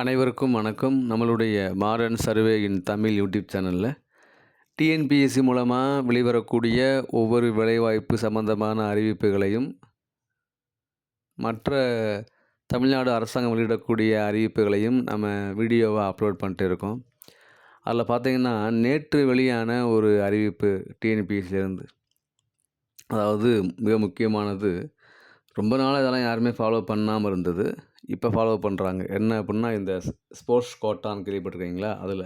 அனைவருக்கும் வணக்கம். நம்மளுடைய மாடர்ன் சர்வே இன் தமிழ் யூடியூப் சேனலில் டிஎன்பிஎஸ்சி மூலமாக வெளிவரக்கூடிய ஒவ்வொரு வேலைவாய்ப்பு சம்பந்தமான அறிவிப்புகளையும் மற்ற தமிழ்நாடு அரசாங்கம் வெளியிடக்கூடிய அறிவிப்புகளையும் நம்ம வீடியோவாக அப்லோட் பண்ணிட்டு இருக்கோம். அதில் பார்த்திங்கன்னா நேற்று வெளியான ஒரு அறிவிப்பு டிஎன்பிஎஸ்சிலேருந்து, அதாவது மிக முக்கியமானது. ரொம்ப நாள் இதெல்லாம் யாருமே ஃபாலோ பண்ணாமல் இருந்தது. இப்போ ஃபாலோ பண்ணுறாங்க. என்ன அப்படின்னா, இந்த ஸ்போர்ட்ஸ் கோட்டான்னு கேள்விப்பட்டிருக்கீங்களா? அதில்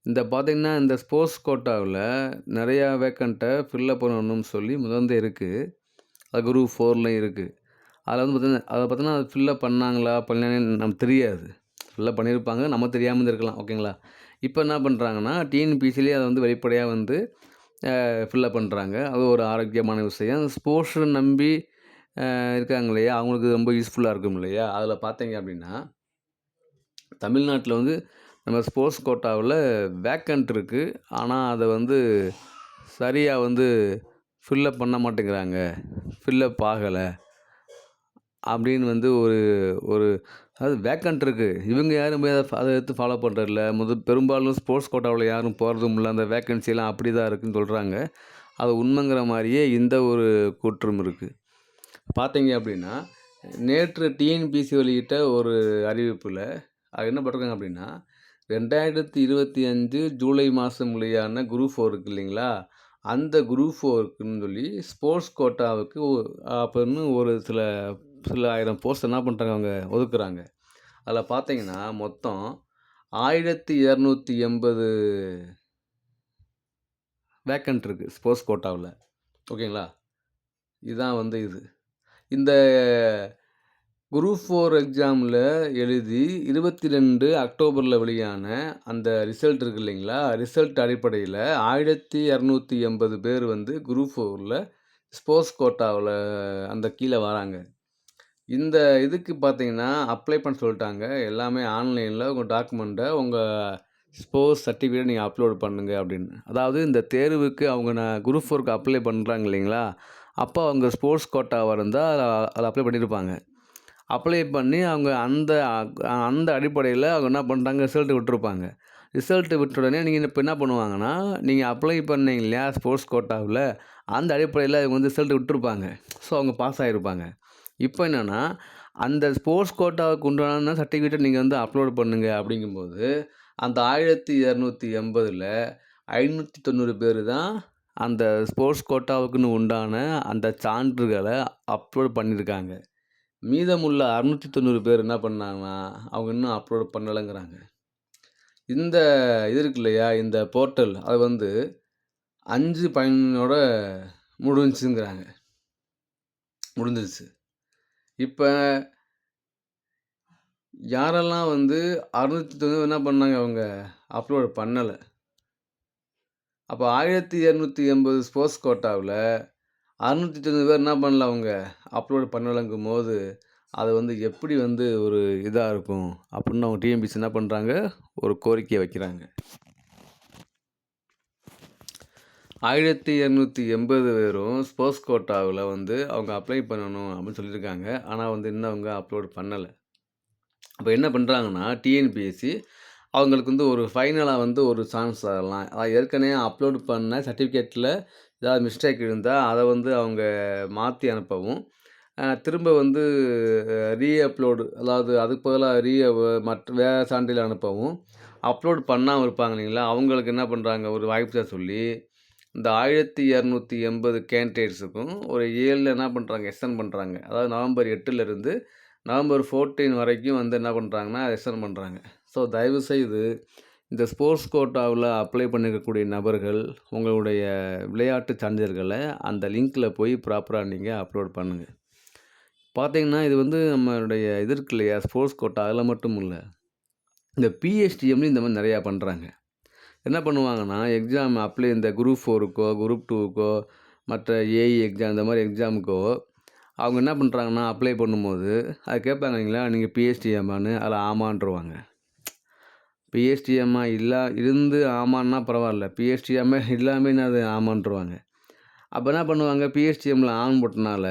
இந்த பார்த்திங்கன்னா, இந்த ஸ்போர்ட்ஸ் கோட்டாவில் நிறையா வேக்கண்ட்டை ஃபில்லப் பண்ணணும்னு சொல்லி முதல்ல இருக்குது. அது குரூப் 4லையும் இருக்குது. அதில் வந்து பார்த்தீங்கன்னா அது ஃபில்லப் பண்ணாங்களா பண்ணலன்னு நமக்கு தெரியாது. ஃபில்லப் பண்ணியிருப்பாங்க, நம்ம தெரியாமல் இருந்திருக்கலாம். ஓகேங்களா? இப்போ என்ன பண்ணுறாங்கன்னா, டிஎன்பிசிலேயே அதை வந்து வெளிப்படையாக வந்து ஃபில்லப் பண்ணுறாங்க. அது ஒரு ஆரோக்கியமான விஷயம். ஸ்போர்ட்ஸை நம்பி இருக்காங்க இல்லையா, அவங்களுக்கு ரொம்ப யூஸ்ஃபுல்லாக இருக்கும் இல்லையா? அதில் பார்த்தீங்க அப்படின்னா, தமிழ்நாட்டில் வந்து நம்ம ஸ்போர்ட்ஸ் கோட்டாவில் வேக்கண்ட் இருக்குது. ஆனால் அதை வந்து சரியாக வந்து ஃபில்லப் பண்ண மாட்டேங்கிறாங்க, ஃபில்லப் ஆகலை அப்படின்னு வந்து ஒரு அதாவது வேக்கண்ட் இருக்குது. இவங்க யாரும் போய் அதை எடுத்து ஃபாலோ பண்ணுறதில்ல. பெரும்பாலும் ஸ்போர்ட்ஸ் கோட்டாவில் யாரும் போகிறதும் இல்லை. அந்த வேக்கன்சியெல்லாம் அப்படி தான் இருக்குதுன்னு சொல்கிறாங்க. அது உண்மைங்கிற மாதிரியே இந்த ஒரு கூற்றும் இருக்குது. பார்த்தீங்க அப்படின்னா, நேற்று டிஎன்பிசி வெளியிட்ட ஒரு அறிவிப்பில் அது என்ன போட்டிருக்காங்க அப்படின்னா, 2025 ஜூலை மாதம் வெளியான குரூப் 4 இருக்குது இல்லைங்களா, அந்த குரூப் 4க்குன்னு சொல்லி ஸ்போர்ட்ஸ் கோட்டாவுக்கு அப்படின்னு ஒரு சில ஆயிரம் போஸ்ட் என்ன பண்ணுறாங்க, அவங்க ஒதுக்குறாங்க. அதில் பார்த்தீங்கன்னா மொத்தம் 1280 வேக்கண்ட் இருக்குது ஸ்போர்ட்ஸ் கோட்டாவில். ஓகேங்களா? இதுதான் வந்து இந்த குரூப் 4 எக்ஸாமில் எழுதி 22 அக்டோபரில் வெளியான அந்த ரிசல்ட் இருக்குது இல்லைங்களா, ரிசல்ட் அடிப்படையில் 1280 பேர் வந்து குரூப் 4ல் ஸ்போர்ட்ஸ் கோட்டாவில் அந்த கீழே வராங்க. இந்த இதுக்கு பார்த்தீங்கன்னா அப்ளை பண்ண சொல்லிட்டாங்க. எல்லாமே ஆன்லைனில் உங்கள் டாக்குமெண்ட்டை, உங்கள் ஸ்போர்ட்ஸ் சர்டிஃபிகேட் நீங்கள் அப்லோட் பண்ணுங்க அப்படின்னு. அதாவது இந்த தேர்வுக்கு அவங்க குரூப் 4க்கு அப்ளை பண்ணுறாங்க இல்லைங்களா, அப்போ அவங்க ஸ்போர்ட்ஸ் கோட்டாவாக இருந்தால் அதில் அப்ளை பண்ணியிருப்பாங்க. அப்ளை பண்ணி அவங்க அந்த அடிப்படையில் அவங்க என்ன பண்ணுறாங்க, ரிசல்ட்டு விட்டுருப்பாங்க. ரிசல்ட்டு விட்ட உடனே நீங்கள் இப்போ என்ன பண்ணுவாங்கன்னா, நீங்கள் அப்ளை பண்ணீங்க இல்லையா ஸ்போர்ட்ஸ் கோட்டாவில், அந்த அடிப்படையில் அவங்க வந்து ரிசல்ட்டு விட்டுருப்பாங்க. ஸோ அவங்க பாஸ் ஆகிருப்பாங்க. இப்போ என்னென்னா, அந்த ஸ்போர்ட்ஸ் கோட்டாவுக்கு உண்டான சர்டிஃபிகேட்டை நீங்கள் வந்து அப்லோட் பண்ணுங்கள் அப்படிங்கும்போது, அந்த 1280ல் 590 பேர் தான் அந்த ஸ்போர்ட்ஸ் கோட்டாவுக்குன்னு உண்டான அந்த சான்றுகளை அப்லோட் பண்ணியிருக்காங்க. மீதமுள்ள 690 பேர் என்ன பண்ணாங்கன்னா, அவங்க இன்னும் அப்லோட் பண்ணலைங்கிறாங்க. இந்த இது இருக்கு இல்லையா, இந்த போர்ட்டல் அது வந்து 5/15 முடிஞ்சிருச்சு. இப்போ யாரெல்லாம் வந்து 690 என்ன பண்ணாங்க, அவங்க அப்லோட் பண்ணலை. அப்போ 1280 ஸ்போர்ட்ஸ் கோட்டாவில் 690 பேர் என்ன பண்ணல, அவங்க அப்லோட் பண்ணலைங்கும் போது அது வந்து எப்படி வந்து ஒரு இதாக இருக்கும் அப்படின்னு அவங்க டிஎன்பிசி என்ன பண்ணுறாங்க, ஒரு கோரிக்கையை வைக்கிறாங்க. 1280 பேரும் ஸ்போர்ட்ஸ் கோட்டாவில் வந்து அவங்க அப்ளை பண்ணணும் அப்படின்னு சொல்லியிருக்காங்க. ஆனால் வந்து இன்னும் அவங்க அப்லோட் பண்ணலை. அப்போ என்ன பண்ணுறாங்கன்னா, டிஎன்பிஎஸ்சி அவங்களுக்கு வந்து ஒரு ஃபைனலாக வந்து ஒரு சான்ஸ் தரலாம். ஏற்கனவே அப்லோட் பண்ண சர்டிஃபிகேட்டில் ஏதாவது மிஸ்டேக் இருந்தால் அதை வந்து அவங்க மாற்றி அனுப்பவும், திரும்ப வந்து அப்லோடு, அதாவது அதுக்கு பதிலாக மற்ற வேறு சான்றிதழ் அனுப்பவும், அப்லோட் பண்ணாமல் இருப்பாங்க இல்லைங்களா, அவங்களுக்கு என்ன பண்ணுறாங்க, ஒரு வாய்ப்பு சொல்லி இந்த 1280 கேண்டிடேட்ஸுக்கும் ஒரு 7 என்ன பண்ணுறாங்க, எக்ஸ்டெண்ட் பண்ணுறாங்க. அதாவது நவம்பர் 8லேருந்து நவம்பர் 14 வரைக்கும் வந்து என்ன பண்ணுறாங்கன்னா எக்ஸ்டெண்ட் பண்ணுறாங்க. ஸோ தயவுசெய்து இந்த ஸ்போர்ட்ஸ் கோட்டாவில் அப்ளை பண்ணிக்கக்கூடிய நபர்கள் உங்களுடைய விளையாட்டு சான்றிதழ்களை அந்த லிங்க்கில் போய் ப்ராப்பராக நீங்கள் அப்லோட் பண்ணுங்கள். பார்த்தீங்கன்னா இது வந்து நம்மளுடைய இது இருக்கு இல்லையா, ஸ்போர்ட்ஸ் கோட்டா அதில் மட்டும் இல்லை, இந்த பிஎஸ்டிஎம்லையும் இந்த மாதிரி நிறையா பண்ணுறாங்க. என்ன பண்ணுவாங்கன்னா, எக்ஸாம் அப்ளை இந்த குரூப் 4க்கோ குரூப் 2க்கோ மற்ற ஏஇ எக்ஸாம் இந்த மாதிரி எக்ஸாமுக்கோ அவங்க என்ன பண்ணுறாங்கன்னா, அப்ளை பண்ணும்போது அதை கேட்பாங்க இல்லைங்களா, நீங்கள் பிஎஸ்டிஎம்மான்னு, அதில் ஆமான்ருவாங்க. பிஎஸ்டிஎம்மா இருந்து ஆமான்னா பரவாயில்ல, பிஎஸ்டிஎம்மே இல்லாமல் அது ஆமான்ருவாங்க. அப்போ என்ன பண்ணுவாங்க, பிஎஸ்டிஎம்மில் ஆன் போட்டனால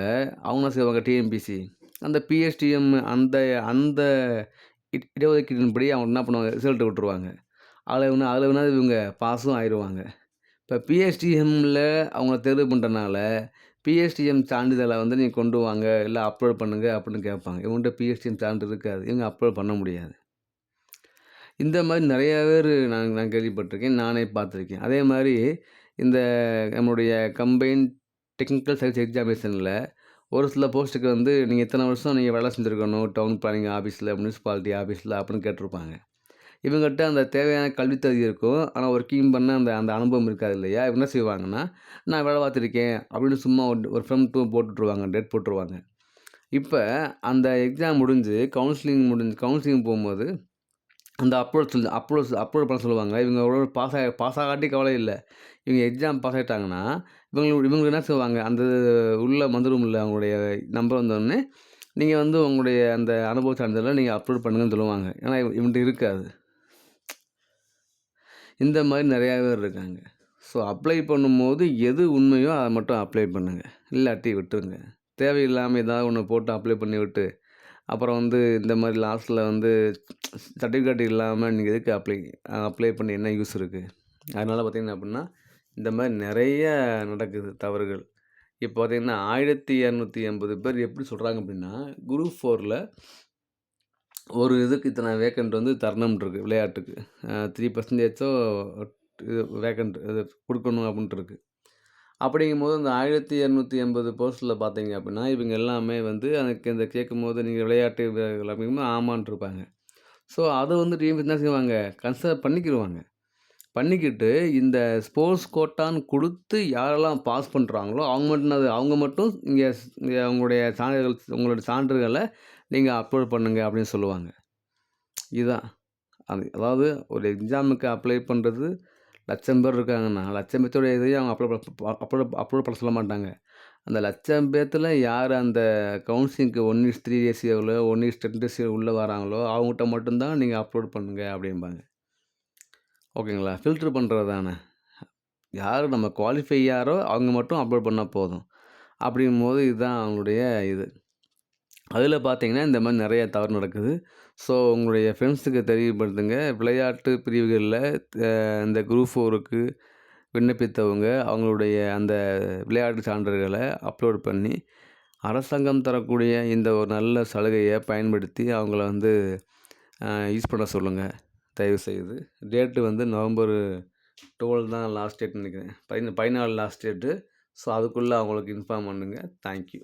அவங்க என்ன செய்வாங்க, டிஎன்பிசி அந்த பிஎஸ்டிஎம் அந்த இடஒதுக்கீட்டின்படி அவங்க என்ன பண்ணுவாங்க, ரிசல்ட் விட்டுருவாங்க. அதில் வேணா இவங்க பாஸும் ஆயிடுவாங்க. இப்போ பிஎஸ்டிஎம்மில் அவங்கள தேர்வு பண்ணுறனால பிஎஸ்டிஎம் சான்றிதழை வந்து நீங்கள் கொண்டு வாங்க, இல்லை அப்லோட் பண்ணுங்க அப்படின்னு கேட்பாங்க. இவங்கள்ட்ட பிஎஸ்டிஎம் சான்றிதழ் இருக்காது, இவங்க அப்லோட் பண்ண முடியாது. இந்த மாதிரி நிறையா பேர் நான் கேள்விப்பட்டிருக்கேன், நானே பார்த்துருக்கேன். அதே மாதிரி இந்த நம்மளுடைய கம்பைன்ட் டெக்னிக்கல் சர்வீஸ் எக்ஸாமினேஷனில் ஒரு சில போஸ்ட்டுக்கு வந்து நீங்கள் இத்தனை வருஷம் நீங்கள் வேலை செஞ்சுருக்கணும் டவுன் பிளானிங் ஆஃபீஸில், முனிசிபாலிட்டி ஆஃபீஸில் அப்படின்னு கேட்டிருப்பாங்க. இவங்ககிட்ட அந்த தேவையான கல்வித் தகுதி இருக்கும், ஆனால் ஒர்க்கிங் பண்ண அந்த அனுபவம் இருக்காது இல்லையா? இவங்க என்ன செய்வாங்கன்னா, நான் வேலை பார்த்துருக்கேன் அப்படின்னு சும்மா ஒரு ஃப்ரம் டூ போட்டுட்ருவாங்க, டேட் போட்டுருவாங்க. இப்போ அந்த எக்ஸாம் முடிஞ்சு கவுன்சிலிங் போகும்போது அந்த அப்லோட் பண்ண சொல்லுவாங்க. இவங்க ஒரு பாஸ் ஆகாட்டி கவலை இல்லை. இவங்க எக்ஸாம் பாஸ் ஆகிட்டாங்கன்னா இவங்க என்ன செய்வாங்க, அந்த உள்ள வந்துரும்ல அவங்களுடைய நம்பர் வந்தோடனே நீங்கள் வந்து உங்களுடைய அந்த அனுபவ சான்றிதழை நீங்கள் அப்லோட் பண்ணுங்கன்னு சொல்லுவாங்க. ஏன்னா இவன்கிட்ட இருக்காது. இந்த மாதிரி நிறையா பேர் இருக்காங்க. ஸோ அப்ளை பண்ணும்போது எது உண்மையோ அதை மட்டும் அப்ளை பண்ணுங்கள், இல்லாட்டி விட்டுருங்க. தேவையில்லாமல் ஏதாவது ஒன்று போட்டு அப்ளை பண்ணி விட்டு அப்புறம் வந்து இந்த மாதிரி லாஸ்ட்டில் வந்து சர்டிஃபிகேட் இல்லாமல் நீங்கள் எதுக்கு அப்ளை பண்ணி என்ன யூஸ் இருக்குது? அதனால் பார்த்திங்கன்னா அப்படின்னா இந்த மாதிரி நிறைய நடக்குது தவறுகள். இப்போ பார்த்திங்கன்னா 1280 பேர் எப்படி சொல்கிறாங்க அப்படின்னா, குரூப் 4ல் ஒரு இதுக்கு இத்தனை வேக்கண்ட் வந்து தரணும்னு இருக்குது, விளையாட்டுக்கு 3% இது வேக்கண்ட் இது கொடுக்கணும் அப்படின்ட்டு இருக்குது. அப்படிங்கும்போது அந்த 1280 போஸ்ட்டில் பார்த்தீங்க அப்படின்னா இவங்க எல்லாமே வந்து எனக்கு இந்த கேட்கும்போது நீங்கள் விளையாட்டு வீரர்கள் அப்படிங்கும்போது ஆமான்ட்டு இருப்பாங்க. ஸோ அதை வந்து டீம் என்ன செய்வாங்க, கன்சிடர் பண்ணிக்கிட்டு இந்த ஸ்போர்ட்ஸ் கோட்டான்னு கொடுத்து யாரெல்லாம் பாஸ் பண்ணுறாங்களோ அவங்க மட்டும் இங்கே அவங்களுடைய உங்களுடைய சான்றிதழ்களை நீங்கள் அப்லோட் பண்ணுங்க அப்படின்னு சொல்லுவாங்க. இதுதான் அதாவது ஒரு எக்ஸாமுக்கு அப்ளை பண்ணுறது லட்சம் பேர் இருக்காங்கன்னா, லட்சம் பேர்த்தோடைய இதையும் அவங்க அப்லோட் பண்ண சொல்ல மாட்டாங்க. அந்த லட்சம் பேர்த்தில் யார் அந்த கவுன்சிலிங்க்கு 1:3 ரேஷியோவில் 1:10 ரேஷியோ உள்ளே வராங்களோ அவங்ககிட்ட மட்டும்தான் நீங்கள் அப்லோட் பண்ணுங்க அப்படிம்பாங்க. ஓகேங்களா? ஃபில்ட்ரு பண்ணுறது தானே. யார் நம்ம குவாலிஃபை யாரோ அவங்க மட்டும் அப்லோட் பண்ணால் போதும். அப்படிங்கும்போது இதுதான் அவங்களுடைய இது. அதில் பார்த்தீங்கன்னா இந்த மாதிரி நிறைய தவறு நடக்குது. ஸோ உங்களுடைய ஃப்ரெண்ட்ஸுக்கு தெரியப்படுத்துங்க. விளையாட்டு பிரிவுகளில் இந்த குரூப் 4க்கு விண்ணப்பித்தவங்க அவங்களுடைய அந்த விளையாட்டு சான்றிதழ்களை அப்லோட் பண்ணி அரசாங்கம் தரக்கூடிய இந்த ஒரு நல்ல சலுகையை பயன்படுத்தி அவங்கள வந்து யூஸ் பண்ண சொல்லுங்கள் தயவுசெய்து. டேட்டு வந்து நவம்பர் 12 தான் லாஸ்ட் டேட்னு நினைக்கிறேன். 14 லாஸ்ட் டேட்டு. ஸோ அதுக்குள்ளே அவங்களுக்கு இன்ஃபார்ம் பண்ணுங்கள். தேங்க்யூ.